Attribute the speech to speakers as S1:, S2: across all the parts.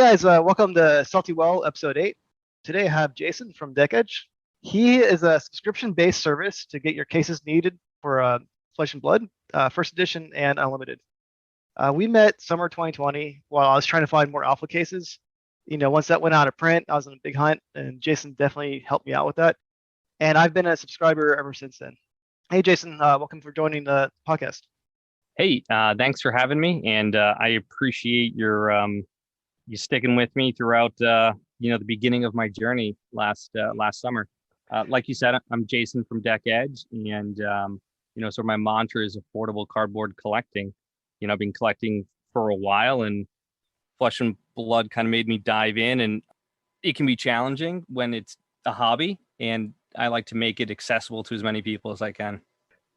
S1: guys, welcome to Salty Well episode 8. Today I have Jason from DeckEdge. He is a subscription-based service to get your cases needed for Flesh and Blood, first edition and unlimited. We met summer 2020 while I was trying to find more alpha cases. Once that went out of print, I was on a big hunt, and Jason definitely helped me out with that. And I've been a subscriber ever since then. Hey, Jason, welcome for joining the podcast.
S2: Hey, thanks for having me, and I appreciate your you sticking with me throughout the beginning of my journey last summer. Like you said, I'm Jason from DeckEdge, and so my mantra is affordable cardboard collecting. I've been collecting for a while, and Flesh and Blood kind of made me dive in, and it can be challenging when it's a hobby, and I like to make it accessible to as many people as I can.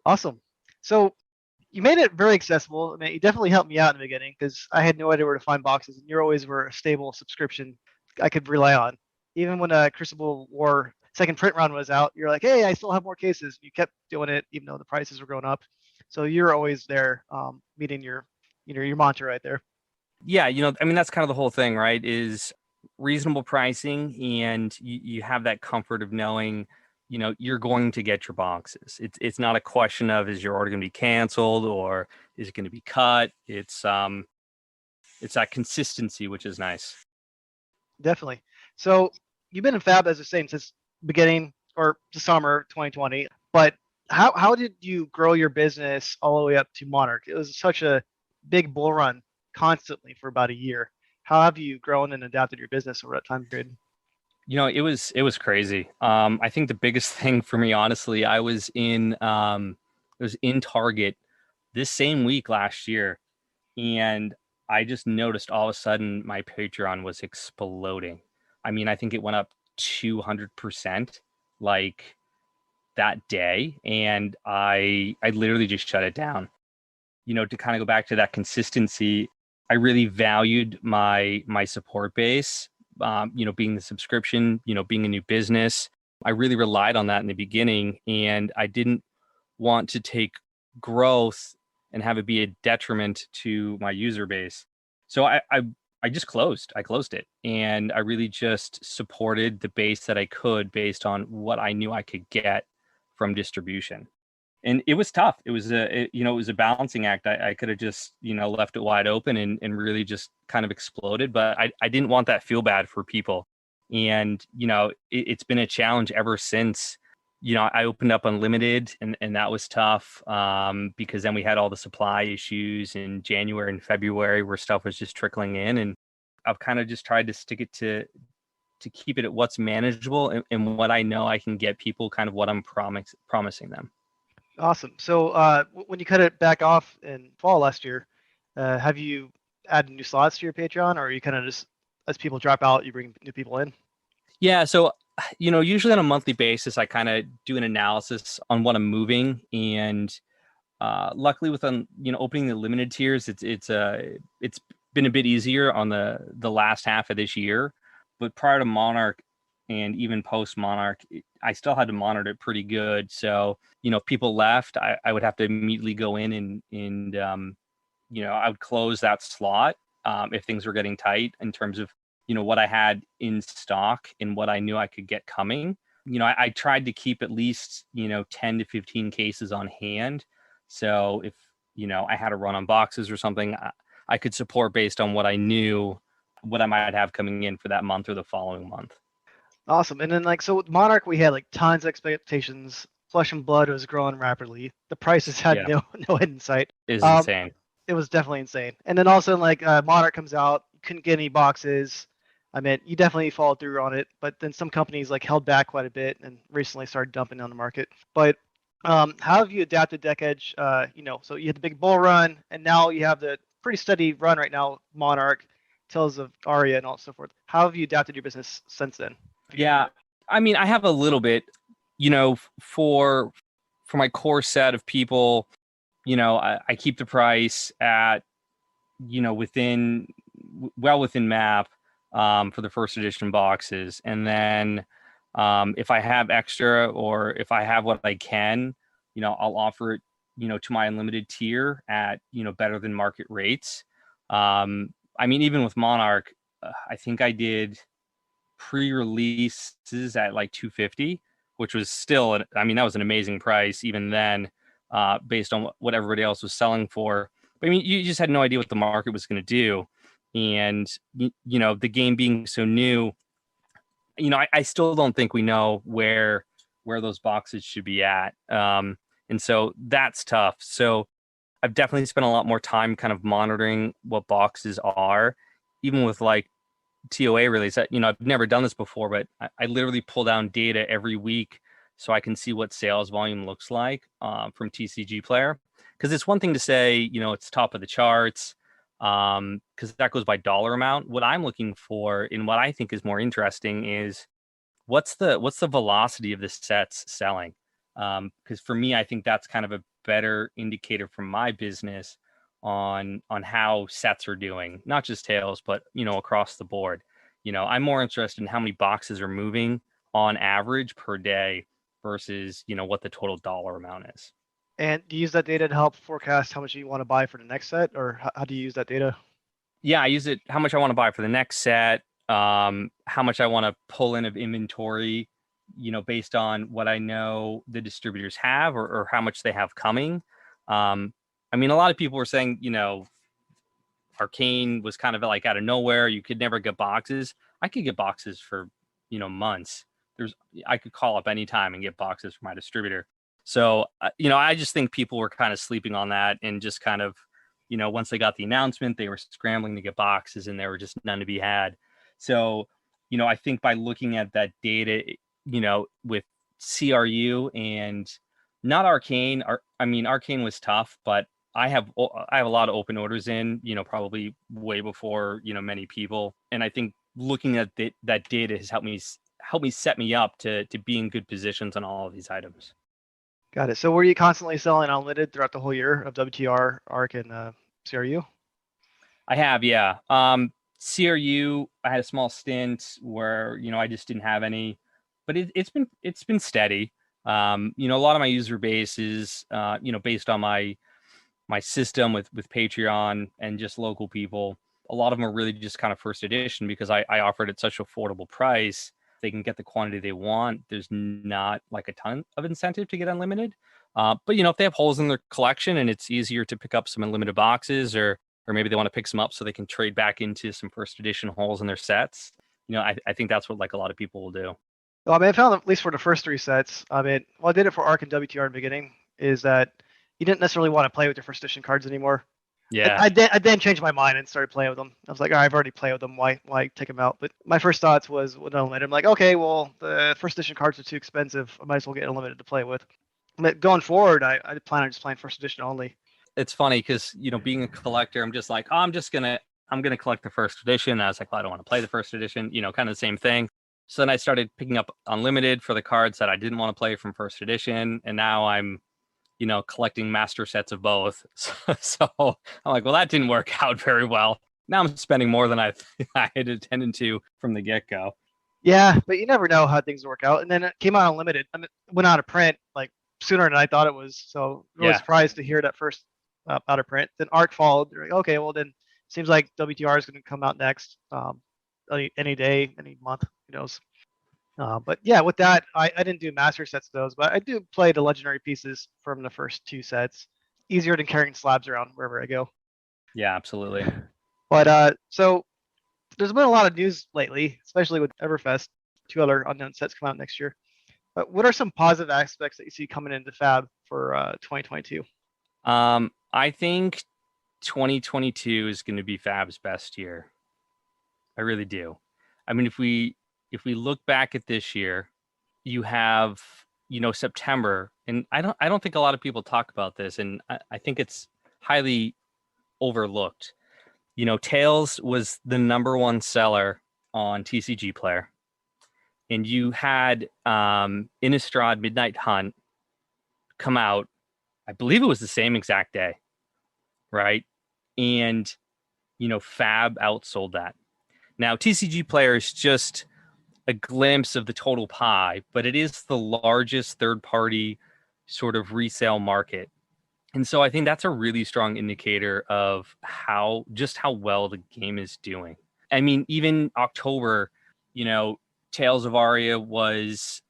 S1: Awesome. So you made it very accessible. I mean, you definitely helped me out in the beginning because I had no idea where to find boxes, and you always were a stable subscription I could rely on. Even when Crucible War second print run was out, you're like, hey, I still have more cases. You kept doing it even though the prices were going up. So you're always there, meeting your mantra right there.
S2: Yeah, that's kind of the whole thing, right? Is reasonable pricing, and you have that comfort of knowing you're going to get your boxes. It's not a question of, is your order going to be canceled or is it going to be cut? It's that consistency, which is nice.
S1: Definitely. So you've been in Fab, as I was saying, since beginning or the summer 2020. But how did you grow your business all the way up to Monarch? It was such a big bull run constantly for about a year. How have you grown and adapted your business over that time period?
S2: It was crazy. I think the biggest thing for me, honestly, I was in Target this same week last year, and I just noticed all of a sudden my Patreon was exploding. I mean, I think it went up 200% like that day, and I literally just shut it down. To kind of go back to that consistency, I really valued my support base. Being the subscription, being a new business, I really relied on that in the beginning, and I didn't want to take growth and have it be a detriment to my user base. So I just closed. I closed it, and I really just supported the base that I could based on what I knew I could get from distribution. And it was tough. It was a balancing act. I could have just, left it wide open and really just kind of exploded, but I didn't want that feel bad for people. And, it's been a challenge ever since, I opened up unlimited, and that was tough, because then we had all the supply issues in January and February where stuff was just trickling in. And I've kind of just tried to stick it to keep it at what's manageable and what I know I can get people, kind of what I'm promising them.
S1: Awesome. So when you cut it back off in fall last year, have you added new slots to your Patreon, or are you kind of just, as people drop out, you bring new people in?
S2: Yeah. So, usually on a monthly basis, I kind of do an analysis on what I'm moving. And luckily with, opening the limited tiers, it's been a bit easier on the last half of this year. But prior to Monarch and even post Monarch, I still had to monitor it pretty good. So, if people left, I would have to immediately go in and I would close that slot if things were getting tight in terms of, what I had in stock and what I knew I could get coming. I tried to keep at least, 10 to 15 cases on hand. So if, I had to run on boxes or something, I could support based on what I knew, what I might have coming in for that month or the following month.
S1: Awesome. And then so with Monarch, we had tons of expectations. Flesh and Blood was growing rapidly. The prices had no end in sight.
S2: It's insane.
S1: It was definitely insane. And then also Monarch comes out, couldn't get any boxes. I mean, you definitely followed through on it, but then some companies held back quite a bit and recently started dumping on the market. But how have you adapted DeckEdge? So you had the big bull run, and now you have the pretty steady run right now, Monarch, Tales of Aria, and all so forth. How have you adapted your business since then?
S2: Yeah, I mean, I have a little bit, for my core set of people, I keep the price at, within map for the first edition boxes. And then if I have extra, or if I have what I can, I'll offer it, to my unlimited tier at, better than market rates. I mean, even with Monarch, I think I did pre-releases at like 250, which was still, I mean, that was an amazing price even then, based on what everybody else was selling for. But I mean, you just had no idea what the market was going to do. And, the game being so new, I still don't think we know where those boxes should be at. And so that's tough. So I've definitely spent a lot more time kind of monitoring what boxes are, even with like TOA release. I've never done this before, but I literally pull down data every week so I can see what sales volume looks like from TCG Player. Because it's one thing to say, it's top of the charts, because that goes by dollar amount. What I'm looking for and what I think is more interesting is what's the velocity of the sets selling. Because for me, I think that's kind of a better indicator from my business on how sets are doing, not just tails, but across the board. I'm more interested in how many boxes are moving on average per day versus what the total dollar amount is.
S1: And do you use that data to help forecast how much you want to buy for the next set, or how do you use that data?
S2: Yeah, I use it how much I want to buy for the next set, how much I want to pull in of inventory, based on what I know the distributors have or how much they have coming. I mean, a lot of people were saying, Arcane was kind of like out of nowhere. You could never get boxes. I could get boxes for, months. I could call up anytime and get boxes from my distributor. So, I just think people were kind of sleeping on that and just kind of, once they got the announcement, they were scrambling to get boxes and there were just none to be had. So, I think by looking at that data, with CRU and not Arcane, Arcane was tough, but I have a lot of open orders in, probably way before, many people. And I think looking at that data has helped me set me up to be in good positions on all of these items.
S1: Got it. So were you constantly selling unlimited throughout the whole year of WTR, ARC, and CRU?
S2: I have, yeah. CRU, I had a small stint where, I just didn't have any, but it's been steady. A lot of my user base is, based on my system with Patreon and just local people. A lot of them are really just kind of first edition because I offered at such affordable price. They can get the quantity they want. There's not like a ton of incentive to get unlimited. But if they have holes in their collection and it's easier to pick up some unlimited boxes, or maybe they want to pick some up so they can trade back into some first edition holes in their sets. I think that's what like a lot of people will do.
S1: Well, I mean, I found at least for the first three sets, I did it for ARC and WTR in the beginning, is that you didn't necessarily want to play with your first edition cards anymore.
S2: Yeah.
S1: I then changed my mind and started playing with them. I was like, all right, I've already played with them. Why take them out? But my first thoughts was with unlimited. I'm like, okay, well, the first edition cards are too expensive. I might as well get unlimited to play with. But going forward, I plan on just playing first edition only.
S2: It's funny because, being a collector, I'm just like, oh, I'm going to collect the first edition. And I was like, well, I don't want to play the first edition, kind of the same thing. So then I started picking up unlimited for the cards that I didn't want to play from first edition. And now I'm, collecting master sets of both. So I'm like, well, that didn't work out very well. Now I'm spending more than I had intended to from the get-go.
S1: Yeah, but you never know how things work out. And then it came out unlimited. I mean, went out of print like sooner than I thought it was. So really surprised to hear that first out of print. Then ARC followed. Like, okay, well then seems like WTR is going to come out next any day, any month. Who knows? But yeah, with that, I didn't do master sets of those, but I do play the legendary pieces from the first two sets. Easier than carrying slabs around wherever I go.
S2: Yeah, absolutely.
S1: But so there's been a lot of news lately, especially with Everfest. 2 other unknown sets come out next year. But what are some positive aspects that you see coming into Fab for 2022?
S2: I think 2022 is going to be Fab's best year. I really do. I mean, if we look back at this year, you have, September, and I don't think a lot of people talk about this, and I think it's highly overlooked. Tails was the #1 seller on TCG Player, and you had Innistrad Midnight Hunt come out. I believe it was the same exact day, right? And Fab outsold that. Now TCG Player is just a glimpse of the total pie, but it is the largest third-party sort of resale market. And so I think that's a really strong indicator of how well the game is doing. I mean, even October, Tales of Aria was,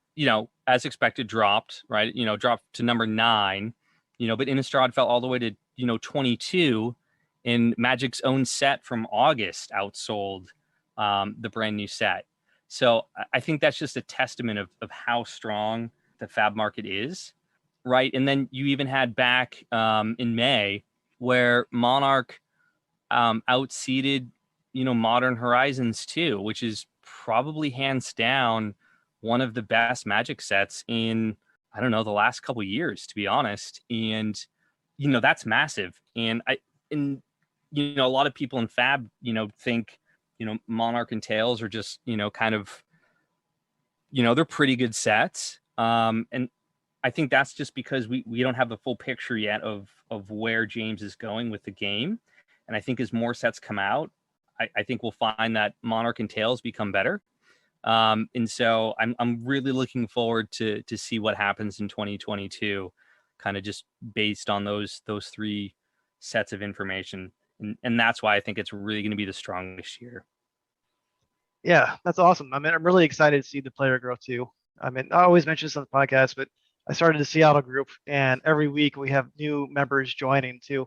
S2: as expected, dropped, right? Dropped to number 9, but Innistrad fell all the way to, 22, and Magic's own set from August outsold the brand new set. So I think that's just a testament of how strong the fab market is, right? And then you even had back in May where Monarch outseeded, Modern Horizons 2, which is probably hands down one of the best Magic sets in, I don't know, the last couple of years, to be honest. And, that's massive. And a lot of people in Fab, think, Monarch and Tails are just, kind of, they're pretty good sets. And I think that's just because we don't have the full picture yet of where James is going with the game. And I think as more sets come out, I think we'll find that Monarch and Tails become better. And so I'm really looking forward to see what happens in 2022, kind of just based on those 3 sets of information. And that's why I think it's really going to be the strongest year.
S1: Yeah, that's awesome. I mean, I'm really excited to see the player growth too. I mean, I always mention this on the podcast, but I started the Seattle group, and every week we have new members joining too,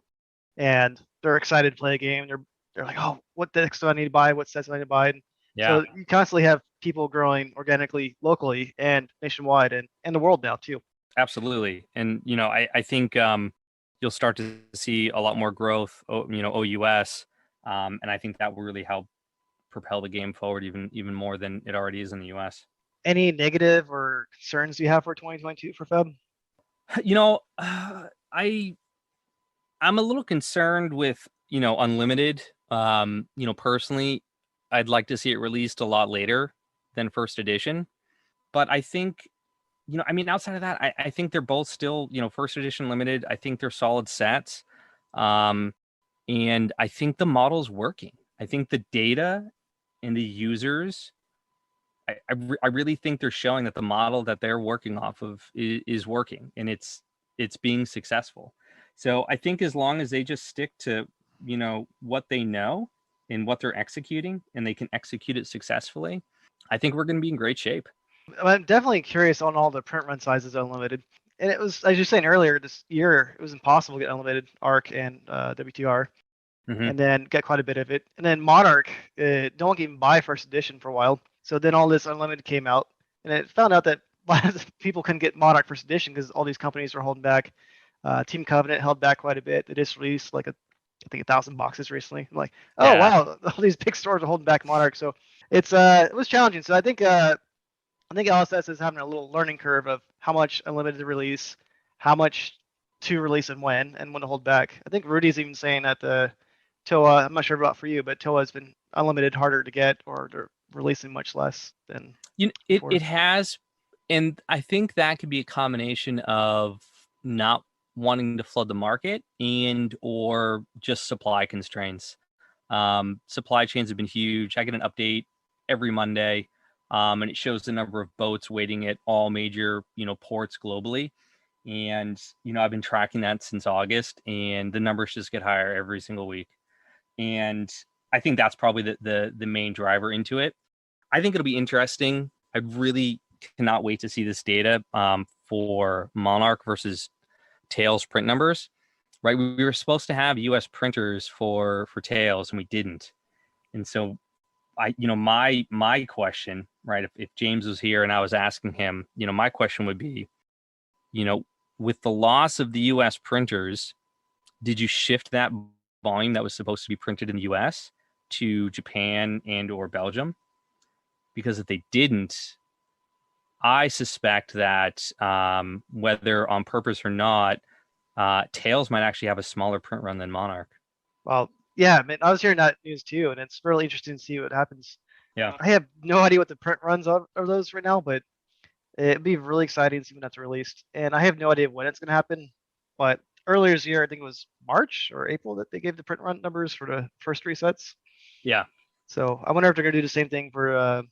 S1: and they're excited to play a game. They're like, oh, what decks do I need to buy? What sets do I need to buy? And
S2: Yeah,
S1: so you constantly have people growing organically, locally, and nationwide, and the world now too.
S2: absolutely. And, I think you'll start to see a lot more growth, OUS. And I think that will really help propel the game forward even more than it already is in the US.
S1: Any negative or concerns you have for 2022 for Feb?
S2: I'm a little concerned with, Unlimited. Personally, I'd like to see it released a lot later than first edition. But I think, outside of that, I think they're both still, first edition limited. I think they're solid sets. And I think the model's working. I think the data and the users, I really think they're showing that the model that they're working off of is working, and it's being successful. So I think as long as they just stick to, what they know and what they're executing, and they can execute it successfully, I think we're going to be in great shape.
S1: I'm definitely curious on all the print run sizes unlimited. And it was, as you were saying earlier, this year, it was impossible to get unlimited ARC and WTR, and then get quite a bit of it. And then Monarch, no one could even buy first edition for a while. So then all this unlimited came out, and it found out that people couldn't get Monarch first edition because all these companies were holding back. Team Covenant held back quite a bit. They just released I think 1,000 boxes recently. I'm like, oh
S2: Yeah.
S1: wow, all these big stores are holding back Monarch. So it was challenging. So I think LSS is having a little learning curve of how much unlimited to release, how much to release and when to hold back. I think Rudy's even saying that the TOA, I'm not sure about for you, but TOA has been unlimited harder to get, or they're releasing much less than
S2: it has. And I think that could be a combination of not wanting to flood the market and or just supply constraints. Supply chains have been huge. I get an update every Monday, and it shows the number of boats waiting at all major, ports globally. And, I've been tracking that since August, and the numbers just get higher every single week. And I think that's probably the main driver into it. I think it'll be interesting. I really cannot wait to see this data for Monarch versus Tails print numbers. Right, we were supposed to have U.S. printers for Tails, and we didn't. And so, my question, right, if James was here and I was asking him, my question would be, with the loss of the U.S. printers, did you shift that volume that was supposed to be printed in the U.S. to Japan and or Belgium? Because if they didn't, I suspect that whether on purpose or not, Tails might actually have a smaller print run than Monarch.
S1: Well, yeah, man, I was hearing that news too, and it's really interesting to see what happens.
S2: Yeah.
S1: I have no idea what the print runs are those right now, but it'd be really exciting to see when that's released. And I have no idea when it's going to happen, but earlier this year, I think it was March or April that they gave the print run numbers for the first 3 sets.
S2: Yeah.
S1: So I wonder if they're going to do the same thing for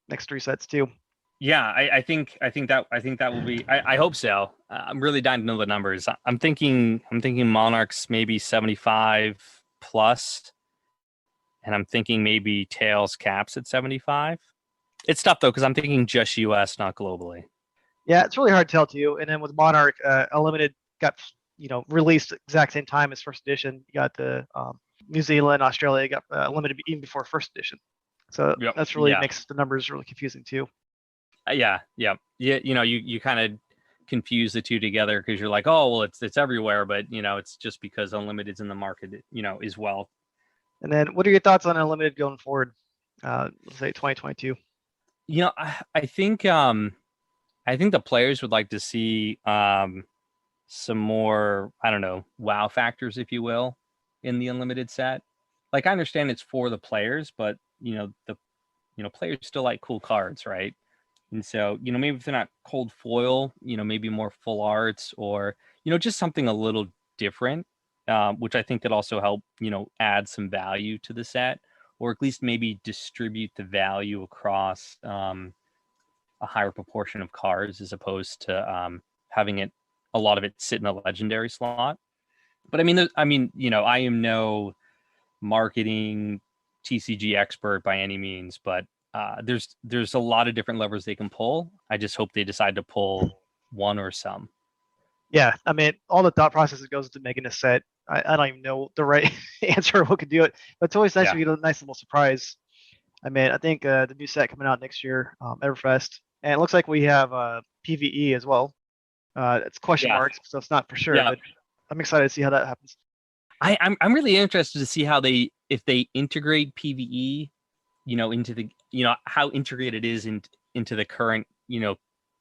S1: next 3 sets too.
S2: Yeah, I think that will be. I hope so. I'm really dying to know the numbers. I'm thinking Monarchs maybe 75 plus, and I'm thinking maybe Tails caps at 75. It's tough though, because I'm thinking just US, not globally.
S1: Yeah, it's really hard to tell too. And then with Monarch, Unlimited got released exact same time as first edition. You got the New Zealand, Australia got Unlimited even before first edition. So
S2: Yep.
S1: that's really
S2: Yeah.
S1: makes the numbers really confusing too.
S2: Yeah. You kind of confuse the two together because you're like, oh well, it's everywhere, but it's just because Unlimited's in the market, as well.
S1: And then, what are your thoughts on Unlimited going forward? Let's say 2022.
S2: I think the players would like to see some more, I don't know, wow factors, if you will, in the Unlimited set. Like, I understand it's for the players, but the players still like cool cards, right? And so, maybe if they're not cold foil, maybe more full arts, or just something a little different, which I think could also help add some value to the set, or at least maybe distribute the value across a higher proportion of cards, as opposed to having a lot of it sit in a legendary slot. But I am no marketing TCG expert by any means, but there's a lot of different levers they can pull. I just hope they decide to pull one or some.
S1: Yeah, I mean, all the thought process that goes into making a set, I don't even know the right answer who could do it, but it's always nice to get a nice little surprise. I mean, I think the new set coming out next year, Everfest, and it looks like we have PVE as well. It's question marks, so it's not for sure, but I'm excited to see how that happens.
S2: I'm really interested to see how if they integrate PVE, into the how integrated it is into the current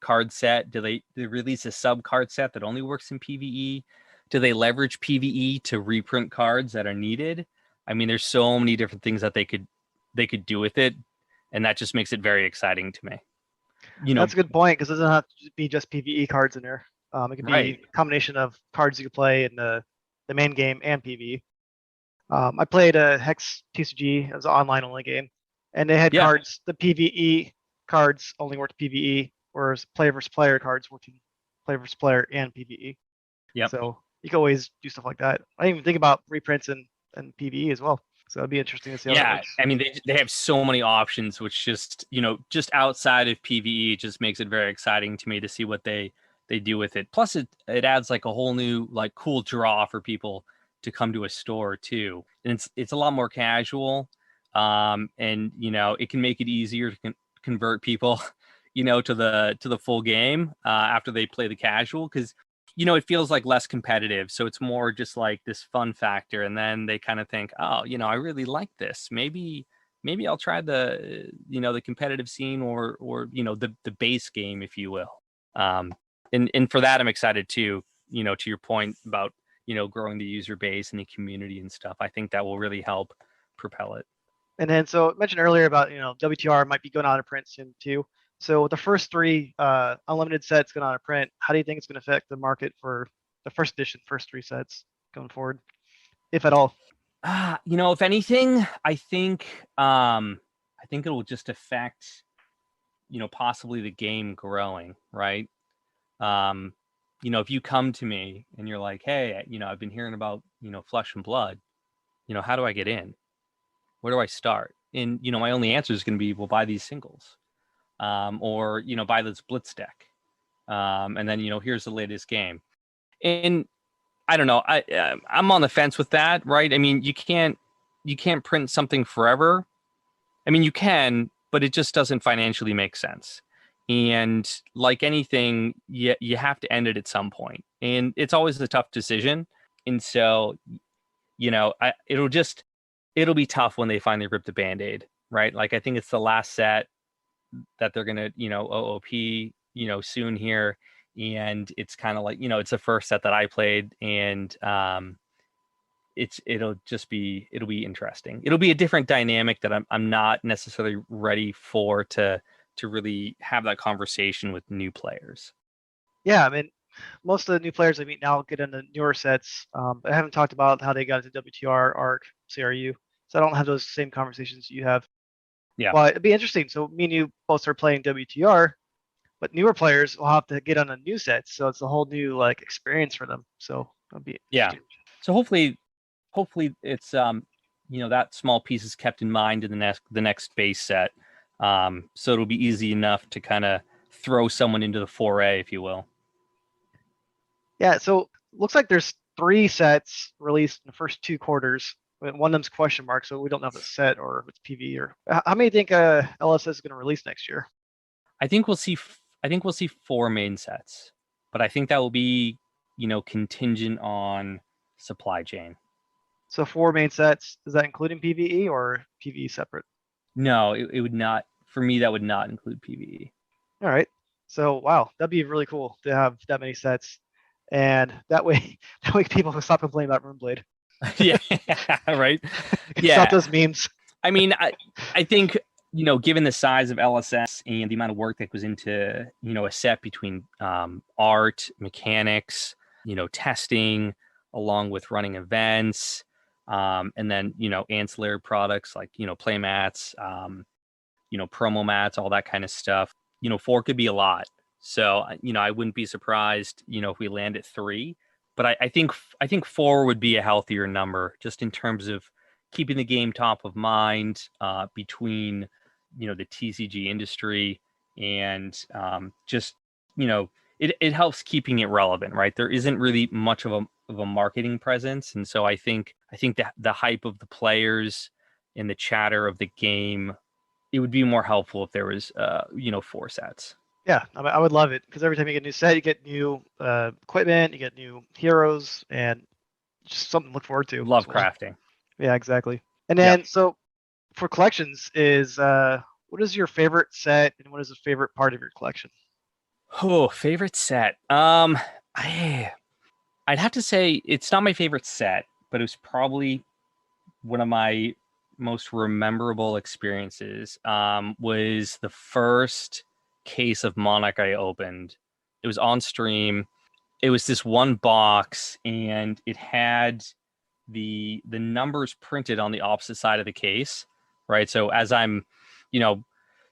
S2: card set. Do they release a sub card set that only works in PVE? Do they leverage PVE to reprint cards that are needed? I mean, there's so many different things that they could do with it, and that just makes it very exciting to me.
S1: That's a good point, because it doesn't have to be just PVE cards in there. It could be a combination of cards you could play in the main game and PVE. I played a Hex TCG. It was an online only game, and they had cards. The PVE cards only worked PVE, whereas player versus player cards worked in player versus player and PVE. Yeah. So you can always do stuff like that. I didn't even think about reprints and PVE as well. So it'd be interesting to see how that works.
S2: I mean, they have so many options, which just outside of PVE just makes it very exciting to me to see what they do with it. Plus, it adds like a whole new cool draw for people to come to a store too, and it's a lot more casual, and it can make it easier to convert people to the full game after they play the casual, because it feels like less competitive, so it's more just like this fun factor, and then they kind of think, oh, I really like this, maybe I'll try the the competitive scene, or the base game, if you will. And for that, I'm excited too, to your point about growing the user base and the community and stuff. I think that will really help propel it.
S1: And then, so I mentioned earlier about WTR might be going out of print soon too. So the first 3 Unlimited sets going out of print, how do you think it's going to affect the market for the first 3 sets going forward, if at all?
S2: If anything, I think it will just affect possibly the game growing, right? If you come to me and you're like, hey, I've been hearing about Flesh and Blood, how do I get in? Where do I start? And my only answer is going to be, well, buy these singles, or buy this Blitz deck, and then here's the latest game. And I don't know, I'm on the fence with that, right? I mean, you can't print something forever. I mean, you can, but it just doesn't financially make sense. And like anything, you have to end it at some point, and it's always a tough decision. And so, it'll be tough when they finally rip the Band-Aid, right? Like, I think it's the last set that they're gonna OOP soon here, and it's kind of like it's the first set that I played, and it'll be interesting. It'll be a different dynamic that I'm not necessarily ready for to really have that conversation with new players.
S1: Yeah, I mean, most of the new players I meet now get into newer sets. I haven't talked about how they got into WTR, ARC, CRU, so I don't have those same conversations you have.
S2: Yeah.
S1: Well, it'd be interesting. So me and you both are playing WTR, but newer players will have to get on a new set, so it's a whole new experience for them. So it'll be interesting.
S2: So hopefully it's that small piece is kept in mind in the next base set. So it'll be easy enough to kind of throw someone into the foray, if you will.
S1: Yeah, so looks like there's 3 sets released in the first 2 quarters. One of them's question mark, so we don't know if it's set or if it's PV or how many do you think LSS is going to release next year?
S2: I think we'll see 4 main sets, but I think that will be, contingent on supply chain.
S1: So 4 main sets, is that including PVE or PVE separate?
S2: No, it would not. For me, that would not include PVE.
S1: All right. So wow, that'd be really cool to have that many sets, and that way people can stop complaining about Runeblade.
S2: Yeah, right.
S1: Yeah, stop those memes.
S2: I mean, I think given the size of LSS and the amount of work that goes into a set between art, mechanics, testing, along with running events, and then ancillary products like play mats, promo mats, all that kind of stuff. 4 could be a lot. So I wouldn't be surprised if we land at 3, but I think 4 would be a healthier number, just in terms of keeping the game top of mind between the TCG industry, and just it helps keeping it relevant, right? There isn't really much of a marketing presence, and so I think that the hype of the players and the chatter of the game, it would be more helpful if there was 4 sets.
S1: Yeah, I would love it, because every time you get a new set, you get new equipment, you get new heroes, and just something to look forward to.
S2: Love crafting.
S1: Yeah, exactly. And then so for collections, is what is your favorite set, and what is the favorite part of your collection?
S2: Oh, favorite set. I'd have to say it's not my favorite set, but it was probably one of my most memorable experiences. Was the first case of Monarch I opened. It was on stream. It was this one box, and it had the numbers printed on the opposite side of the case, right? So as I'm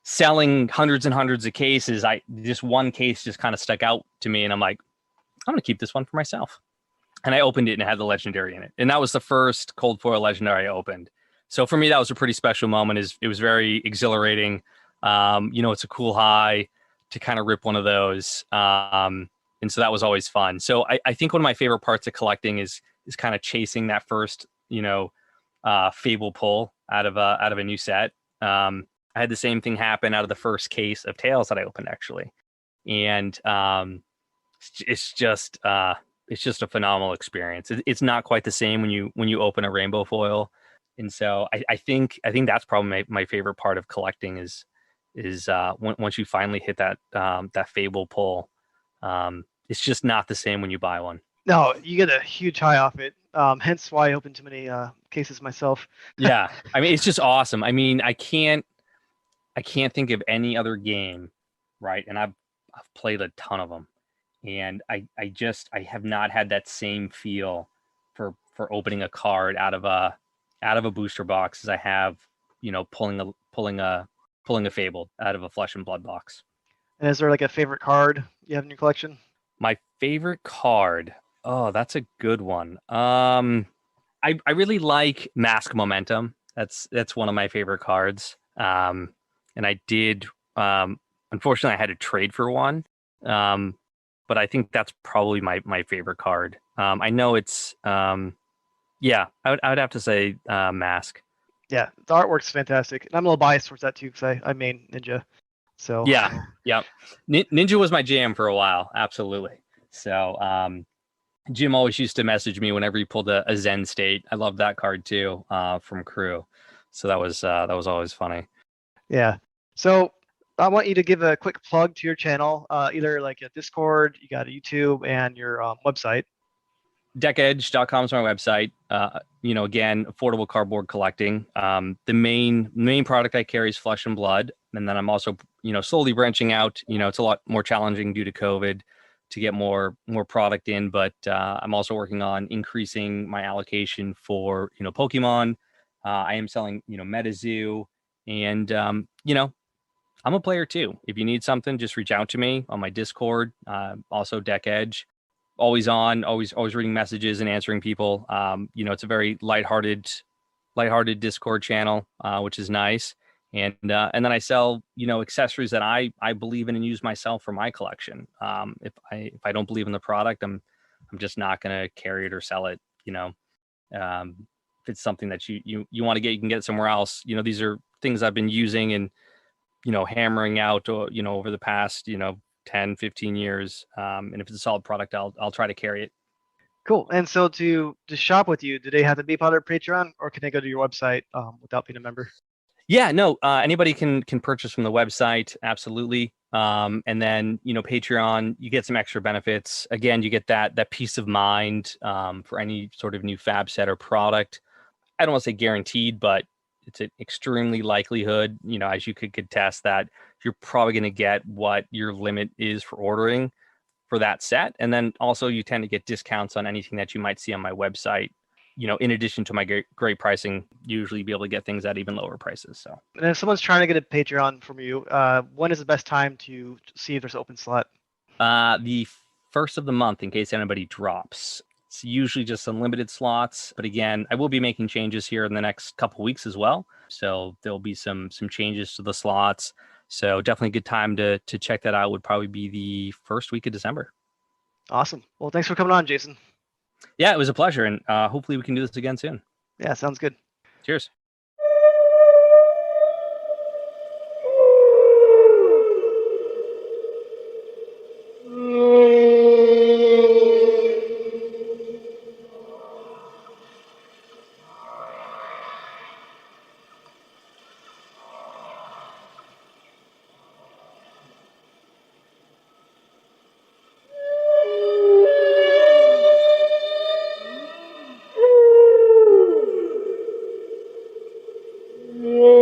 S2: selling hundreds and hundreds of cases, this one case just kind of stuck out to me, and I'm like, I'm gonna keep this one for myself. And I opened it, and it had the legendary in it, and that was the first cold foil legendary I opened. So for me, that was a pretty special moment. It was very exhilarating. It's a cool high to kind of rip one of those. And so that was always fun. So I think one of my favorite parts of collecting is kind of chasing that first, Fable pull out of a new set. I had the same thing happen out of the first case of Tales that I opened, actually. And it's just a phenomenal experience. It's not quite the same when you open a rainbow foil. And so I think that's probably my favorite part of collecting is once you finally hit that Fable pull. It's just not the same when you buy one.
S1: No, you get a huge high off it. Hence why I open too many cases myself.
S2: Yeah, I mean, it's just awesome. I mean, I can't think of any other game, right? And I've played a ton of them, and I have not had that same feel for opening a card out of a booster box as I have, pulling a Fable out of a Flesh and Blood box.
S1: And is there like a favorite card you have in your collection?
S2: My favorite card. Oh, that's a good one. I really like Mask Momentum. That's one of my favorite cards. And I did, unfortunately, I had to trade for one. But I think that's probably my favorite card. I know it's, I would have to say Mask.
S1: Yeah, the artwork's fantastic. And I'm a little biased towards that too, because I main Ninja. So
S2: yeah. Ninja was my jam for a while. Absolutely. So Jim always used to message me whenever he pulled a Zen State. I love that card too, from CRU. So that was always funny.
S1: Yeah. So I want you to give a quick plug to your channel, either like a Discord, you got a YouTube, and your website.
S2: DeckEdge.com is my website. Again, affordable cardboard collecting. The main product I carry is Flesh and Blood, and then I'm also, slowly branching out. It's a lot more challenging due to COVID to get more product in, but I'm also working on increasing my allocation for Pokemon. I am selling MetaZoo, and I'm a player too. If you need something, just reach out to me on my Discord. Also DeckEdge. Always on, always reading messages and answering people. It's a very lighthearted lighthearted Discord channel, which is nice. And then I sell, accessories that I believe in and use myself for my collection. If I don't believe in the product, I'm just not going to carry it or sell it. If it's something that you want to get, you can get it somewhere else. These are things I've been using and hammering out, over the past 10, 15 years. And if it's a solid product, I'll try to carry it.
S1: Cool. And so to shop with you, do they have to be part of Patreon, or can they go to your website without being a member?
S2: Yeah, no, anybody can purchase from the website. Absolutely. And then, Patreon, you get some extra benefits. Again, you get that peace of mind for any sort of new fab set or product. I don't want to say guaranteed, but it's an extremely likelihood, as you could test, that you're probably going to get what your limit is for ordering for that set. And then also you tend to get discounts on anything that you might see on my website. In addition to my great pricing, usually be able to get things at even lower prices. So,
S1: And if someone's trying to get a Patreon from you, when is the best time to see if there's an open slot?
S2: The first of the month, in case anybody drops. It's usually just unlimited slots, but again, I will be making changes here in the next couple weeks as well. So there'll be some changes to the slots. So definitely a good time to check that out. Would probably be the first week of December.
S1: Awesome. Well, thanks for coming on, Jason.
S2: Yeah, it was a pleasure, and hopefully we can do this again soon.
S1: Yeah, sounds good.
S2: Cheers.
S3: Yeah.